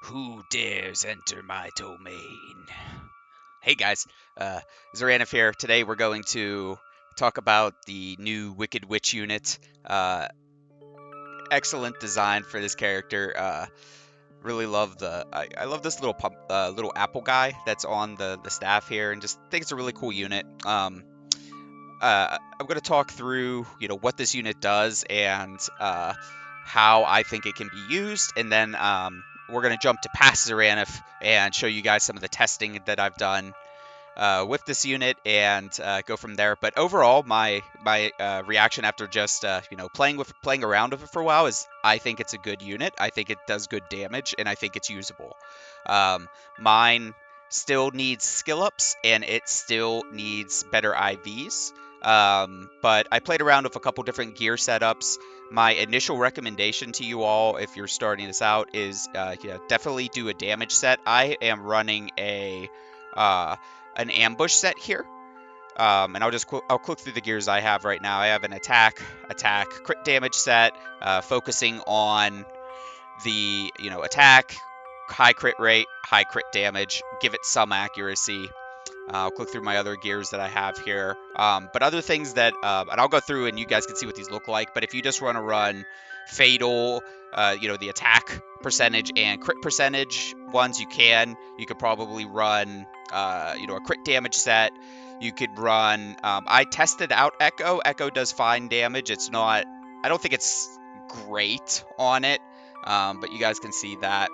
Who dares enter my domain? Hey guys, uh, Xoranath here. Today we're going to talk about the new Wicked Witch unit. Excellent design for this character. Really love I love this little apple guy that's on the staff here, and just think it's a really cool unit. I'm going to talk through what this unit does and how I think it can be used, and then we're going to jump to past Xoranath and show you guys some of the testing that I've done with this unit and go from there. But overall, my reaction after just playing around with it for a while is I think it's a good unit. I think it does good damage, and I think it's usable. Mine still needs skill ups, and it still needs better IVs. But I played around with a couple different gear setups. My initial recommendation to you all, if you're starting this out, is definitely do a damage set. I am running uh, an ambush set here. And I'll click through the gears I have right now. I have an attack, crit damage set, focusing on the attack, high crit rate, high crit damage, give it some accuracy. I'll click through my other gears that I have here. But other things that, and I'll go through and you guys can see what these look like. But if you just want to run fatal, the attack percentage and crit percentage ones, you can. You could probably run, a crit damage set. You could run. I tested out Echo. Echo does fine damage. It's not. I don't think it's great on it. But you guys can see that.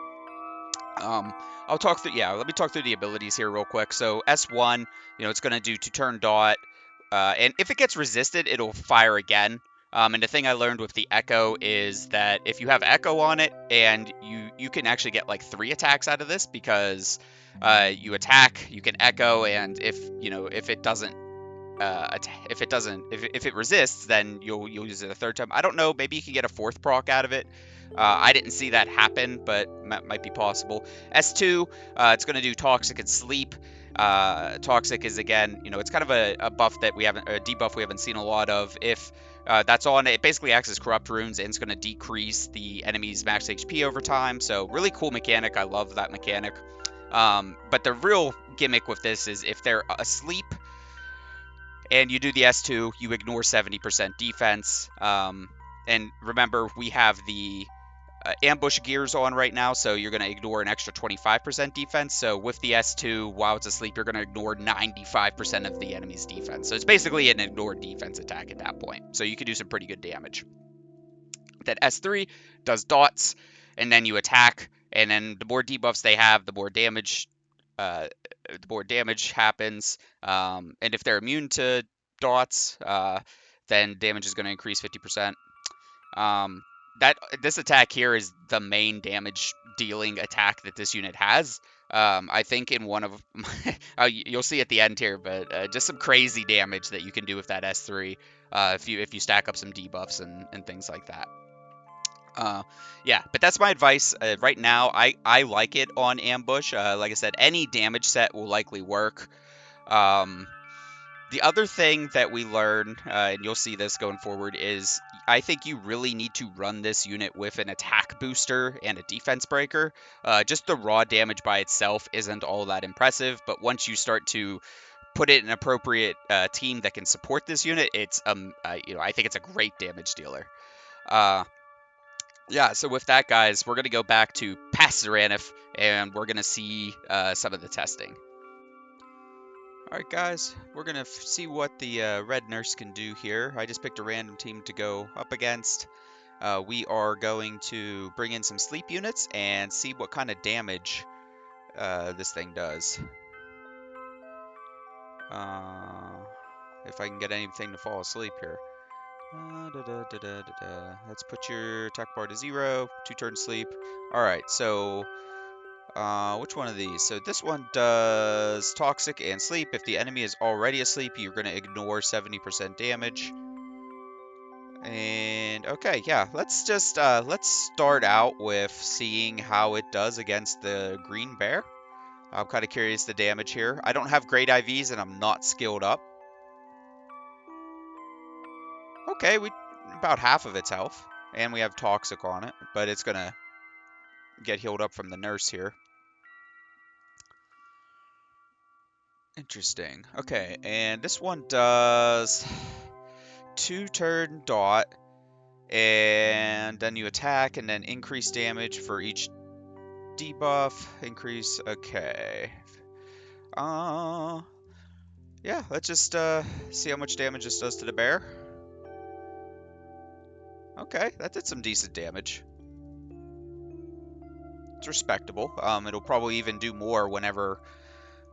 I'll talk through, yeah, let me talk through the abilities here real quick. So S1, it's going to do 2-turn dot, and if it gets resisted, it'll fire again. And the thing I learned with the Echo is that if you have Echo on it, and you can actually get like 3 attacks out of this, because you attack, you can Echo, and if it doesn't if it resists, then you'll use it a third time. I don't know, maybe you can get a 4th proc out of it. I didn't see that happen, but might be possible. S2, it's going to do toxic and sleep. Toxic is, again, it's kind of a buff that we haven't, a debuff we haven't seen a lot of. If that's on, it basically acts as corrupt runes, and it's going to decrease the enemy's max HP over time. So really cool mechanic. I love that mechanic. But the real gimmick with this is if they're asleep and you do the S2, you ignore 70% defense. And remember, we have the ambush gears on right now, so you're going to ignore an extra 25% defense. So with the S2, while it's asleep, you're going to ignore 95% of the enemy's defense. So it's basically an ignored defense attack at that point. So you can do some pretty good damage. Then S3 does dots, and then you attack, and then the more debuffs they have, the more damage happens. And if they're immune to dots, then damage is going to increase 50%. This attack here is the main damage dealing attack that this unit has. I think in one of you'll see at the end here, but just some crazy damage that you can do with that S3 if you stack up some debuffs and things like that. Yeah, but that's my advice right now. I like it on ambush. Like I said, any damage set will likely work. The other thing that we learn, and you'll see this going forward, is I think you really need to run this unit with an attack booster and a defense breaker. Just the raw damage by itself isn't all that impressive, but once you start to put it in an appropriate team that can support this unit, it's I think it's a great damage dealer. Yeah, so with that, guys, we're gonna go back to past Xoranath, and we're gonna see some of the testing. Alright guys, we're going to see what the red nurse can do here. I just picked a random team to go up against. We are going to bring in some sleep units and see what kind of damage this thing does. If I can get anything to fall asleep here. Let's put your attack bar to 0, 2-turn sleep. Alright, so which one of these? So this one does toxic and sleep. If the enemy is already asleep, you're going to ignore 70% damage. And okay, yeah, let's just let's start out with seeing how it does against the green bear. I'm kind of curious the damage here. I don't have great IVs and I'm not skilled up. Okay, we about half of its health, and we have toxic on it, but it's gonna get healed up from the nurse here. Interesting. Okay, and this one does 2-turn dot, and then you attack, and then increase damage for each debuff. Increase. Okay. Yeah. Let's just see how much damage this does to the bear. Okay, that did some decent damage. It's respectable. It'll probably even do more whenever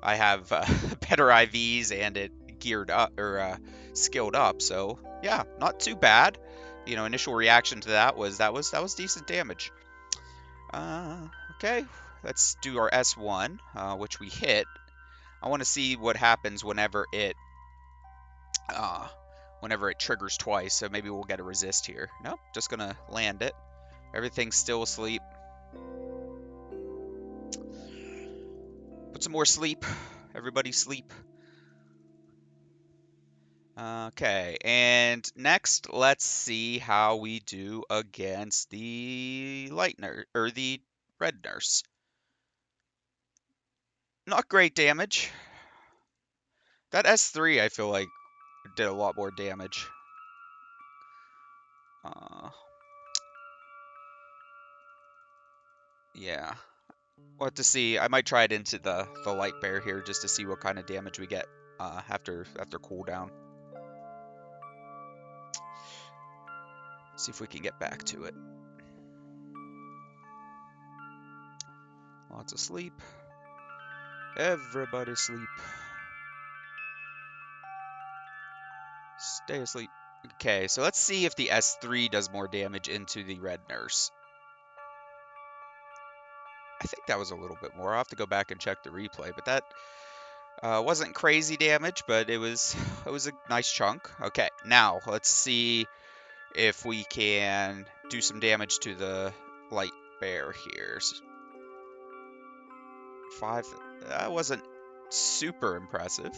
I have better IVs and it geared up or skilled up. So yeah, not too bad. You know, initial reaction to that was decent damage. Okay, let's do our S1, which we hit. I want to see what happens whenever it triggers twice. So maybe we'll get a resist here. Nope, just gonna land it. Everything's still asleep. Put some more sleep. Everybody sleep. Okay, and next, let's see how we do against the light nurse or the red nurse. Not great damage. That S3, I feel like, did a lot more damage. Yeah. We'll have to see. I might try it into the light bear here just to see what kind of damage we get after cooldown. See if we can get back to it. Lots of sleep. Everybody sleep. Stay asleep. Okay, so let's see if the S3 does more damage into the red nurse. I think that was a little bit more. I'll have to go back and check the replay, but that wasn't crazy damage, but it was a nice chunk. Okay, now let's see if we can do some damage to the light bear here. 5. That wasn't super impressive.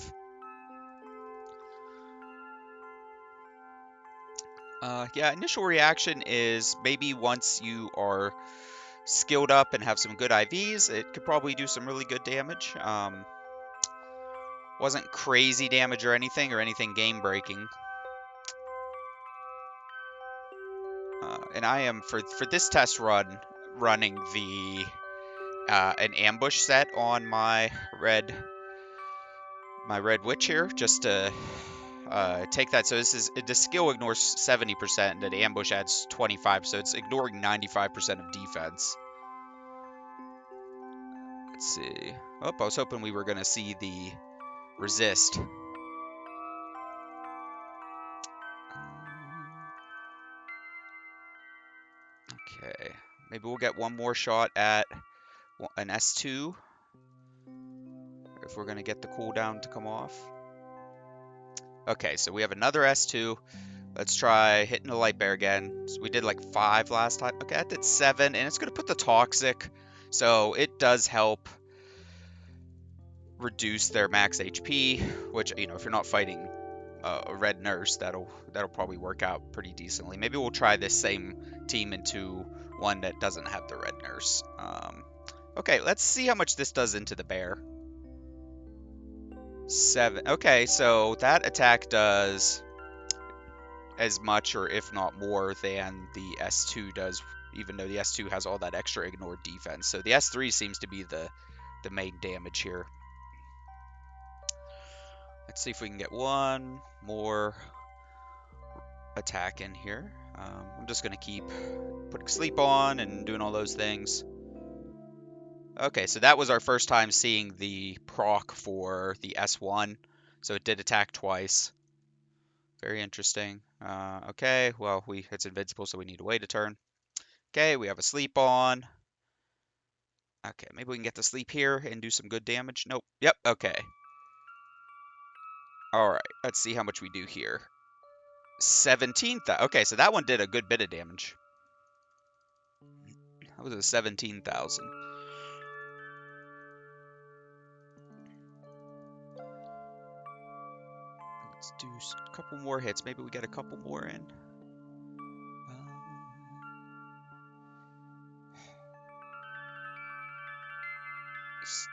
Yeah, initial reaction is maybe once you are skilled up and have some good IVs, it could probably do some really good damage. Wasn't crazy damage or anything game breaking. And I am for this test run running the an ambush set on my red witch here just to take that. So the skill ignores 70% and the ambush adds 25, so it's ignoring 95% of defense. Let's see. Oh, I was hoping we were gonna see the resist. Okay, maybe we'll get one more shot at an S2 if we're gonna get the cooldown to come off. Okay, so we have another S2. Let's try hitting the light bear again. So we did like 5 last time. Okay, I did 7, and it's gonna put the toxic, so it does help reduce their max HP, which, you know, if you're not fighting a red nurse, that'll probably work out pretty decently. Maybe we'll try this same team into one that doesn't have the red nurse. Okay, let's see how much this does into the bear. 7. Okay, so that attack does as much or if not more than the S2 does, even though the S2 has all that extra ignored defense. So the S3 seems to be the main damage here. Let's see if we can get one more attack in here. I'm just going to keep putting sleep on and doing all those things. Okay, so that was our first time seeing the proc for the S1. So it did attack twice. Very interesting. Okay, well, it's invincible, so we need to wait a turn. Okay, we have a sleep on. Okay, maybe we can get to sleep here and do some good damage. Nope. Yep, okay. Alright, let's see how much we do here. 17,000. Okay, so that one did a good bit of damage. That was a 17,000. Let's do a couple more hits. Maybe we get a couple more in.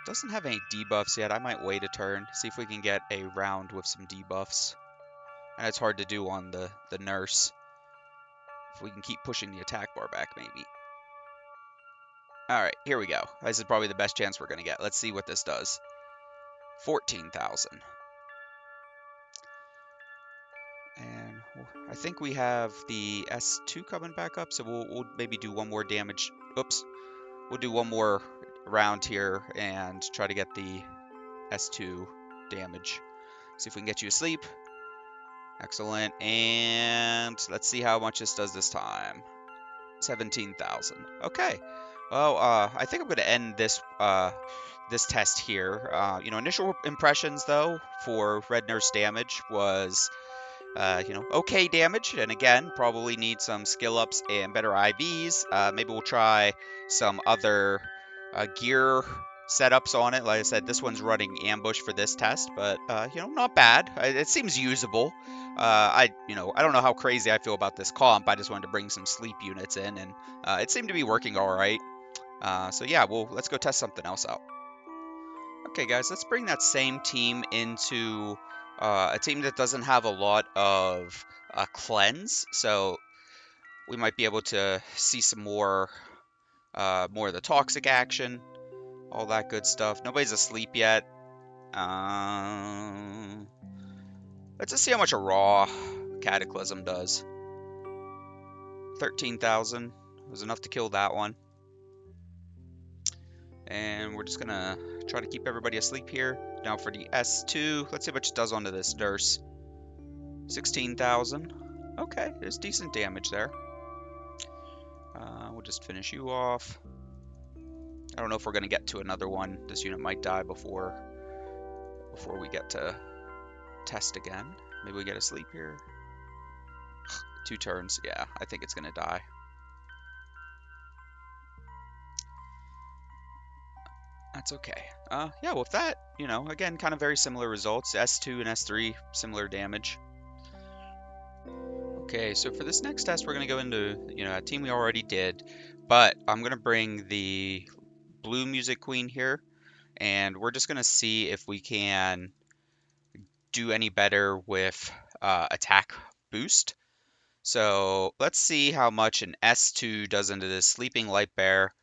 Doesn't have any debuffs yet. I might wait a turn, see if we can get a round with some debuffs. And it's hard to do on the nurse. If we can keep pushing the attack bar back, maybe. Alright, here we go. This is probably the best chance we're going to get. Let's see what this does. 14,000. And I think we have the S2 coming back up, so we'll maybe do one more damage. Oops. We'll do one more round here and try to get the S2 damage. See if we can get you asleep. Excellent. And let's see how much this does this time. 17,000. Okay. Well, I think I'm going to end this this test here. Initial impressions though for Red Nurse damage was okay damage, and again, probably need some skill ups and better IVs. Maybe we'll try some other gear setups on it. Like I said, this one's running ambush for this test, but not bad. It seems usable. I don't know how crazy I feel about this comp. I just wanted to bring some sleep units in, and it seemed to be working all right. So yeah, let's go test something else out. Okay, guys, let's bring that same team into a team that doesn't have a lot of cleanse, so we might be able to see some more of the toxic action, all that good stuff. Nobody's asleep yet. Let's just see how much a raw cataclysm does. 13,000 was enough to kill that one. And we're just gonna try to keep everybody asleep here. Now for the S2, let's see how much it does onto this nurse. 16,000. Okay, there's decent damage there. We'll just finish you off. I don't know if we're gonna get to another one. This unit might die before we get to test again. Maybe we get asleep here. 2 turns. Yeah, I think it's gonna die. That's okay. Yeah, with that, again, kind of very similar results. S2 and S3, similar damage. Okay, so for this next test, we're going to go into, a team we already did, but I'm going to bring the blue music queen here, and we're just going to see if we can do any better with attack boost. So let's see how much an S2 does into this sleeping light bear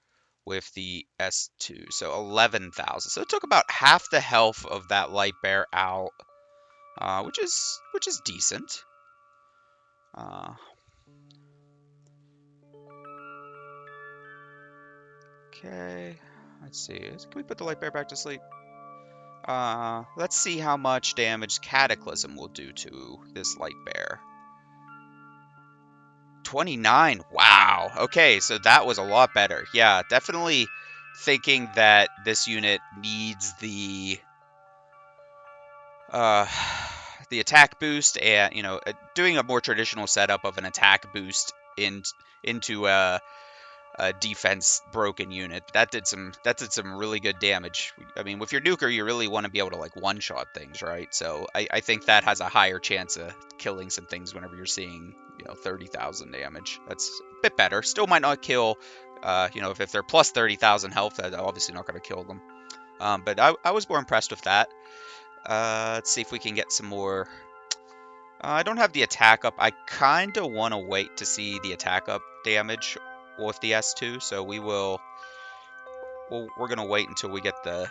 with the S2. So 11,000. So it took about half the health of that light bear out, which is decent. Okay, let's see. Can we put the light bear back to sleep? Let's see how much damage Cataclysm will do to this light bear. 29. Wow. Okay, so that was a lot better. Yeah, definitely thinking that this unit needs the attack boost, and doing a more traditional setup of an attack boost into a defense broken unit. That did some really good damage. I mean, with your nuker, you really want to be able to like one-shot things, right? So I think that has a higher chance of killing some things whenever you're seeing 30,000 damage. That's a bit better. Still might not kill. If they're plus 30,000 health, that's obviously not going to kill them. But I was more impressed with that. Let's see if we can get some more. I don't have the attack up. I kind of want to wait to see the attack up damage with the S2, so we're gonna wait until we get the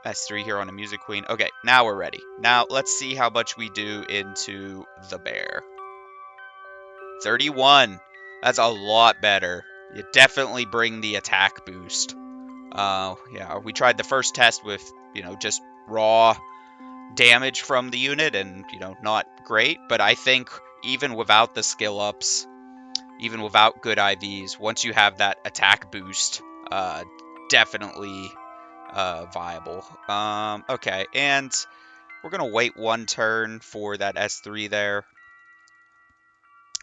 S3 here on the Music Queen. Okay, now we're ready. Now let's see how much we do into the bear. 31. That's a lot better. You definitely bring the attack boost. Yeah, we tried the first test with just raw damage from the unit, and not great, but I think even without the skill ups, even without good IVs, once you have that attack boost, definitely viable. Okay, and we're gonna wait 1 turn for that S3 there.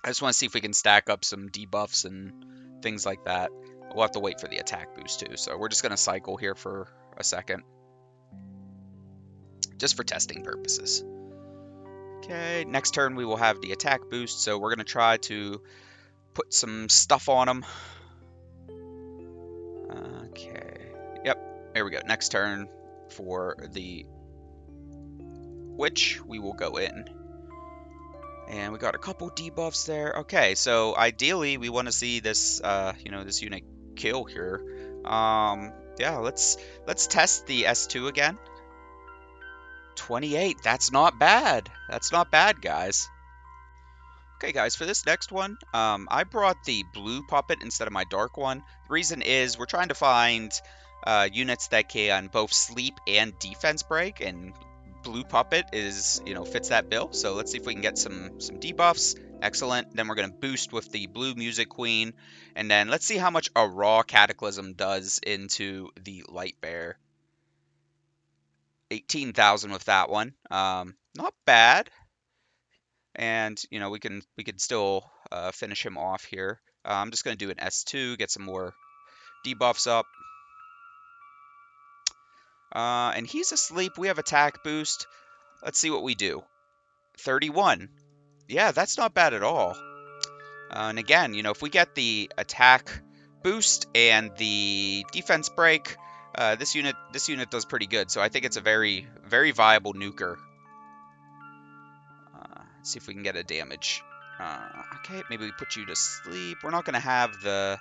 I just want to see if we can stack up some debuffs and things like that. We'll have to wait for the attack boost too, so we're just gonna cycle here for a second, just for testing purposes. Okay, next turn we will have the attack boost, so we're going to try to put some stuff on them. Okay, yep, There we go. Next turn for the witch, we will go in. And we got a couple debuffs there. Okay, so ideally we want to see this, this unit kill here. Yeah, let's test the S2 again. 28. That's not bad. That's not bad, guys. Okay, guys, for this next one, I brought the blue puppet instead of my dark one. The reason is we're trying to find units that can both sleep and defense break, and blue puppet is, fits that bill. So let's see if we can get some debuffs. Excellent. Then we're going to boost with the blue music queen, and then let's see how much a raw cataclysm does into the light bear. 18,000 with that one. Not bad. And we can still finish him off here. I'm just going to do an S2, get some more debuffs up. And he's asleep. We have attack boost. Let's see what we do. 31. Yeah, that's not bad at all. And again, if we get the attack boost and the defense break, this unit does pretty good. So I think it's a very, very viable nuker. Let's see if we can get a damage. Okay, maybe we put you to sleep. We're not going to have the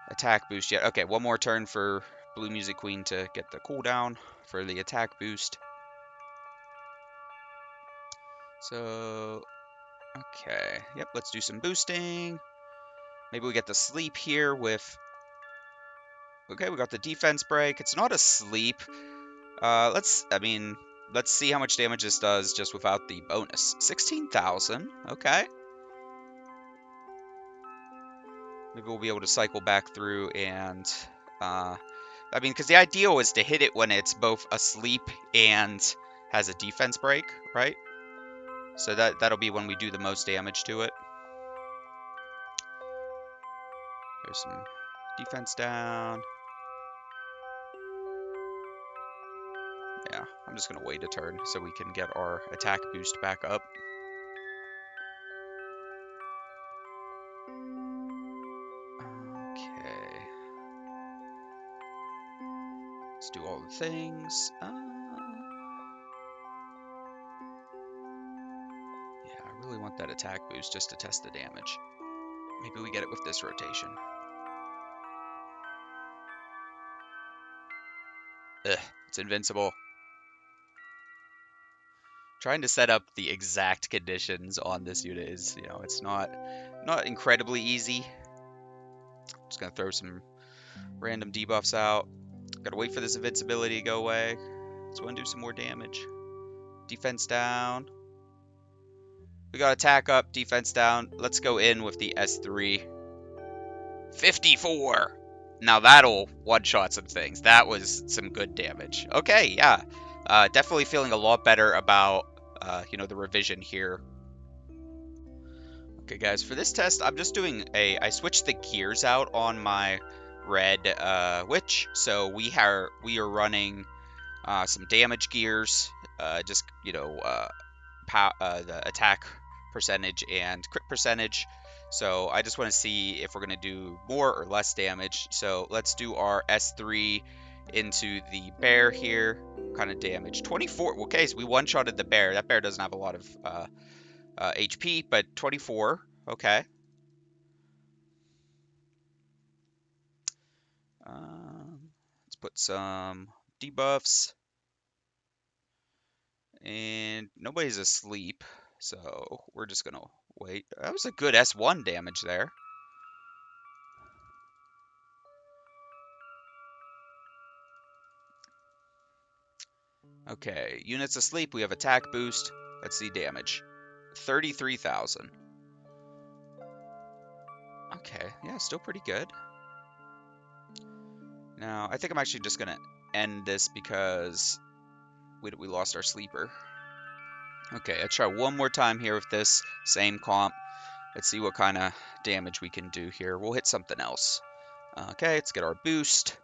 attack boost yet. Okay, one more turn for Blue Music Queen to get the cooldown for the attack boost. So, okay. Yep, let's do some boosting. Maybe we get the sleep here with... Okay, we got the defense break. It's not a sleep. Let's see how much damage this does just without the bonus. 16,000. Okay. Maybe we'll be able to cycle back through and... because the ideal is to hit it when it's both asleep and has a defense break, right? So that'll be when we do the most damage to it. There's some defense down. Yeah, I'm just going to wait a turn so we can get our attack boost back up. Okay. Let's do all the things. Yeah, I really want that attack boost just to test the damage. Maybe we get it with this rotation. Ugh, it's invincible. Trying to set up the exact conditions on this unit is, it's not incredibly easy. Just gonna throw some random debuffs out. Gotta wait for this invincibility to go away. Just wanna do some more damage. Defense down. We got attack up, defense down. Let's go in with the S3. 54! Now that'll one-shot some things. That was some good damage. Okay, yeah. Definitely feeling a lot better about, the revision here. Okay, guys, for this test, I'm just doing I switched the gears out on my red witch. So we are running some damage gears, just, the attack percentage and crit percentage. So I just want to see if we're going to do more or less damage. So let's do our S3 into the bear here. Kind of damage. 24. Okay, so we one-shotted the bear. That bear doesn't have a lot of HP, but 24. Okay. Let's put some debuffs. And nobody's asleep, so we're just going to wait. That was a good S1 damage there. Okay, units asleep, we have attack boost. Let's see damage. 33,000. Okay, yeah, still pretty good. Now, I think I'm actually just going to end this because we lost our sleeper. Okay, let's try one more time here with this same comp. Let's see what kind of damage we can do here. We'll hit something else. Okay, let's get our boost.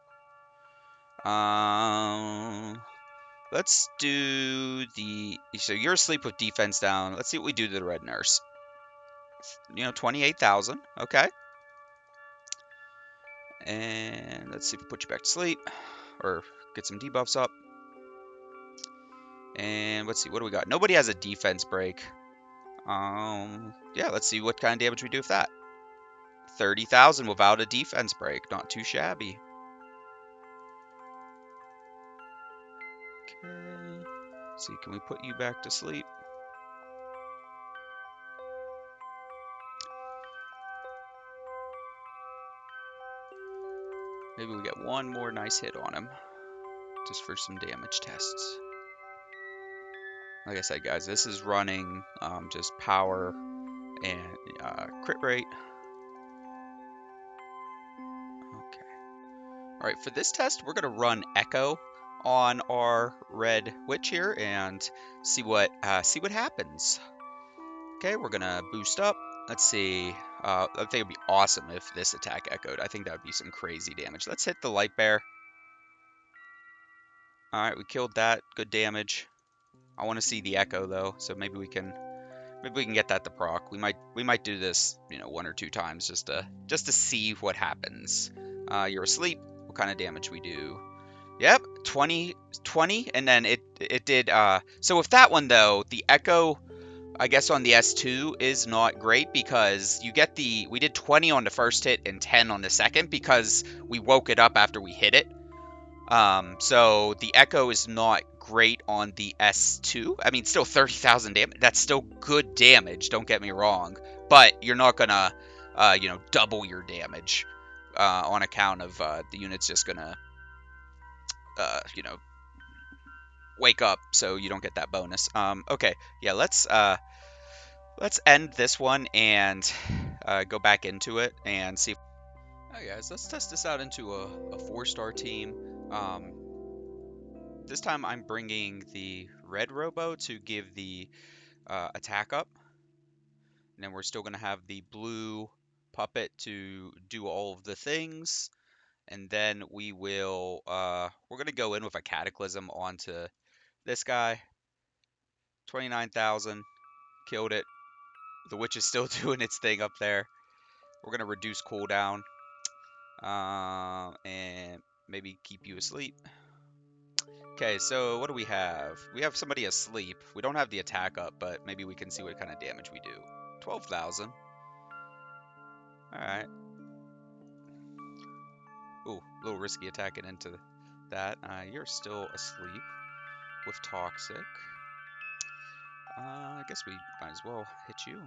Let's do the... So you're asleep with defense down. Let's see what we do to the red nurse. 28,000. Okay. And let's see if we put you back to sleep. Or get some debuffs up. And let's see, what do we got? Nobody has a defense break. Yeah, let's see what kind of damage we do with that. 30,000 without a defense break. Not too shabby. Okay. Let's see, can we put you back to sleep? Maybe we get one more nice hit on him. Just for some damage tests. Like I said, guys, this is running just power and crit rate. Okay. All right, for this test, we're going to run Echo on our red witch here and see what happens. Okay, we're gonna boost up. Let's see. I think it'd be awesome if this attack echoed. I think that would be some crazy damage. Let's hit the light bear. All right, we killed that. Good damage. I want to see the echo though, so maybe we can get that to proc. We might do this, you know, 1 or 2 times just to see what happens. You're asleep. What kind of damage we do? Yep, 20, and then it did. So with that one though, the echo, I guess on the S2 is not great because you get we did 20 on the first hit and 10 on the second because we woke it up after we hit it. So the echo is not great on the S2. I mean, still 30,000 damage. That's still good damage. Don't get me wrong, but you're not gonna, you know, double your damage on account of the unit's just gonna, you know, wake up, so you don't get that bonus. Okay, yeah, let's end this one and go back into it and see. Alright guys, let's test this out into a 4-star team. This time I'm bringing the red robo to give the attack up. And then we're still going to have the blue puppet to do all of the things. And then we're going to go in with a cataclysm onto this guy. 29,000, killed it. The witch is still doing its thing up there. We're going to reduce cooldown. And maybe keep you asleep. Okay, so what do we have? We have somebody asleep. We don't have the attack up, but maybe we can see what kind of damage we do. 12,000. Alright. Ooh, a little risky attacking into that. You're still asleep with Toxic. I guess we might as well hit you.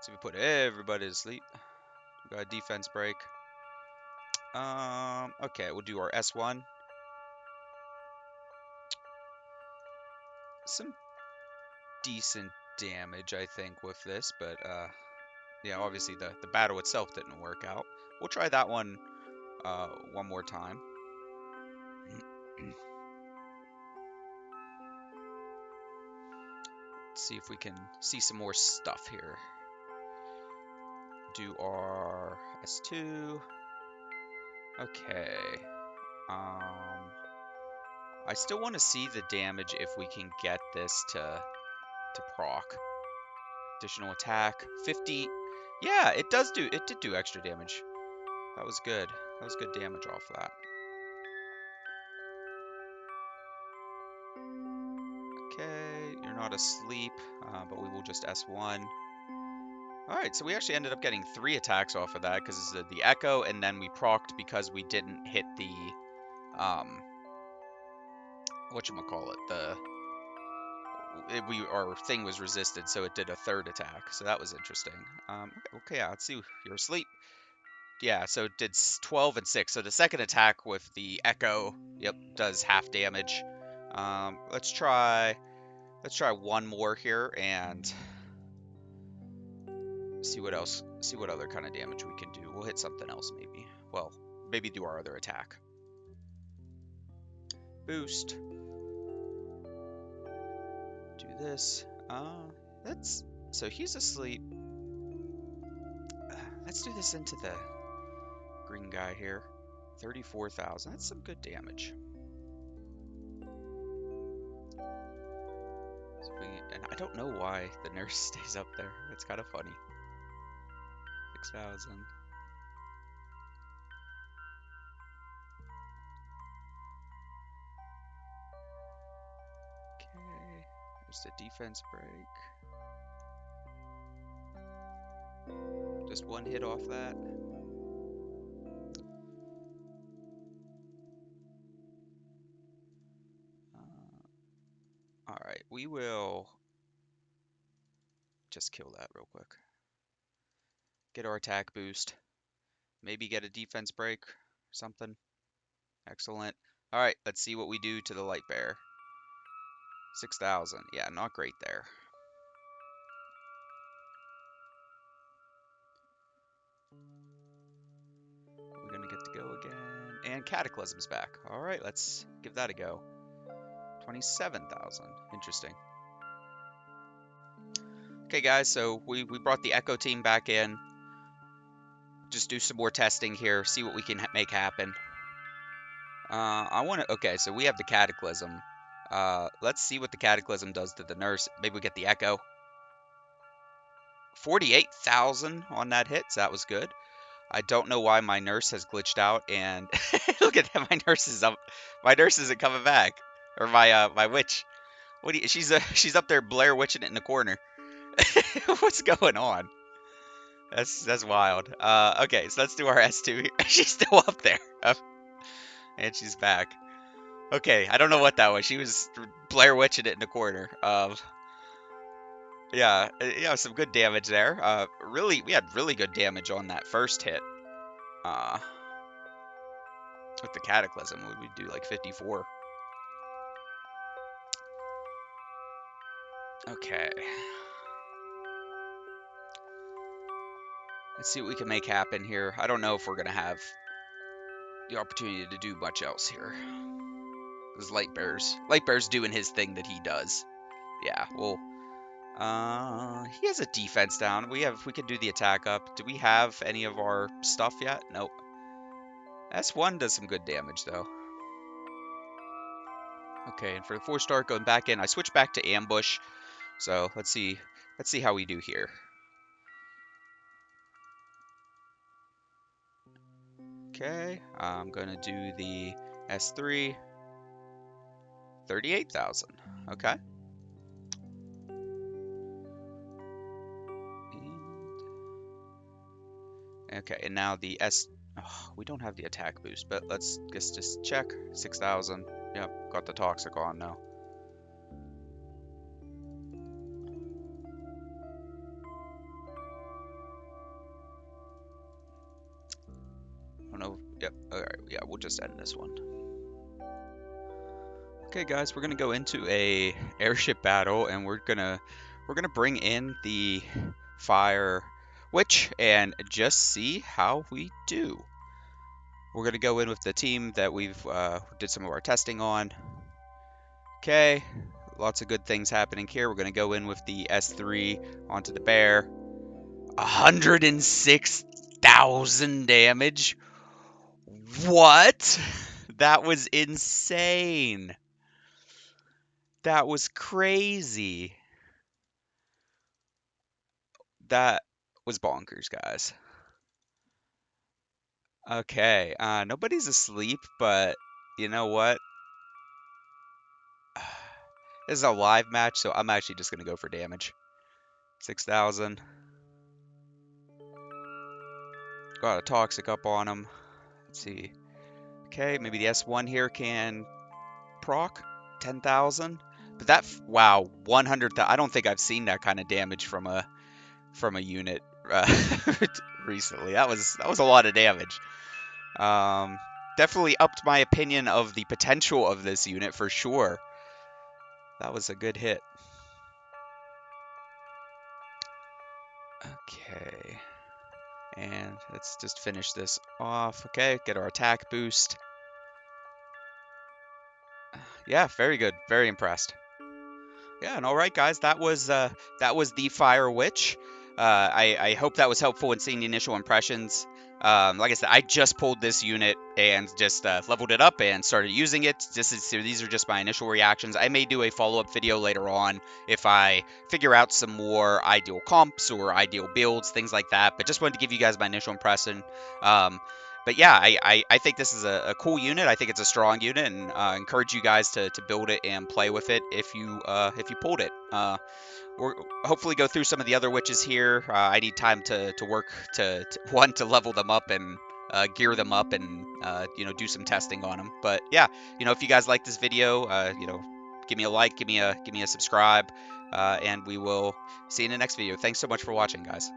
So we put everybody to sleep. We got a defense break. Okay, we'll do our S1. Some decent damage, I think, with this, but yeah, obviously the battle itself didn't work out. We'll try that one one more time. Let's see if we can see some more stuff here. Do our S2. Okay. I still want to see the damage if we can get this to proc. Additional attack, 50. Yeah, it did do extra damage. That was good. That was good damage off that. Okay, you're not asleep, but we will just S1. Alright, so we actually ended up getting 3 attacks off of that because it's the echo, and then we procced because we didn't hit the, whatchamacallit, our thing was resisted, so it did a 3rd attack, so that was interesting. Okay, yeah, let's see, you're asleep. Yeah, so it did 12 and 6, so the second attack with the echo, yep, does half damage. Let's try one more here, and see what other kind of damage we can do. We'll hit something else maybe. Well, maybe do our other attack. Boost. Do this. So he's asleep. Let's do this into the green guy here. 34,000. That's some good damage. And I don't know why the nurse stays up there. It's kind of funny. 6,000. Just a defense break. Just one hit off that. Alright, we will just kill that real quick. Get our attack boost. Maybe get a defense break or something. Excellent. Alright, let's see what we do to the light bear. 6,000. Yeah, not great there. We're gonna get to go again. And Cataclysm's back. Alright, let's give that a go. 27,000. Interesting. Okay, guys, so we brought the Echo team back in. Just do some more testing here, see what we can make happen. Okay, so we have the Cataclysm. Let's see what the Cataclysm does to the nurse. Maybe we get the Echo. 48,000 on that hit, so that was good. I don't know why my nurse has glitched out, and look at that, my nurse is up. My nurse isn't coming back, or my witch. She's up there Blair witching it in the corner. What's going on? That's wild. Okay, so let's do our S2. She's still up there, and she's back. Okay, I don't know what that was. She was Blair witching it in the corner. Yeah, some good damage there. We had really good damage on that first hit. With the Cataclysm, would we do like 54? Okay. Let's see what we can make happen here. I don't know if we're gonna have the opportunity to do much else here. This Light Bear's doing his thing that he does. Yeah, well, he has a defense down. We can do the attack up. Do we have any of our stuff yet? Nope. S1 does some good damage though. Okay, and for the 4-star going back in, I switched back to ambush. So let's see how we do here. Okay, I'm gonna do the S3. 38,000. Okay. Okay, and now the S. Oh, we don't have the attack boost, but let's just check. 6,000. Yep, got the toxic on now. Oh no. Yep. Alright, yeah, we'll just end this one. Okay, guys, we're gonna go into a airship battle, and we're gonna bring in the Fire Witch and just see how we do. We're gonna go in with the team that we've did some of our testing on. Okay, lots of good things happening here. We're gonna go in with the S3 onto the bear. 106,000 damage. What? That was insane. That was crazy. That was bonkers, guys. Okay, nobody's asleep, but you know what? This is a live match, so I'm actually just gonna go for damage. 6,000. Got a toxic up on him. Let's see. Okay, maybe the S1 here can proc 10,000. But that, wow, 100,000. I don't think I've seen that kind of damage from a unit recently. That was a lot of damage. Definitely upped my opinion of the potential of this unit for sure. That was a good hit. Okay. And let's just finish this off. Okay, get our attack boost. Yeah, very good. Very impressed. Yeah, and all right, guys, that was the Fire Witch. I hope that was helpful in seeing the initial impressions. Like I said, I just pulled this unit and just leveled it up and started using it. These are just my initial reactions. I may do a follow-up video later on if I figure out some more ideal comps or ideal builds, things like that. But just wanted to give you guys my initial impression. But yeah, I think this is a cool unit. I think it's a strong unit, and encourage you guys to build it and play with it if you pulled it. We're hopefully go through some of the other witches here. I need time to work to one to level them up and gear them up and do some testing on them. But yeah, if you guys like this video, give me a like, give me a subscribe, and we will see you in the next video. Thanks so much for watching, guys.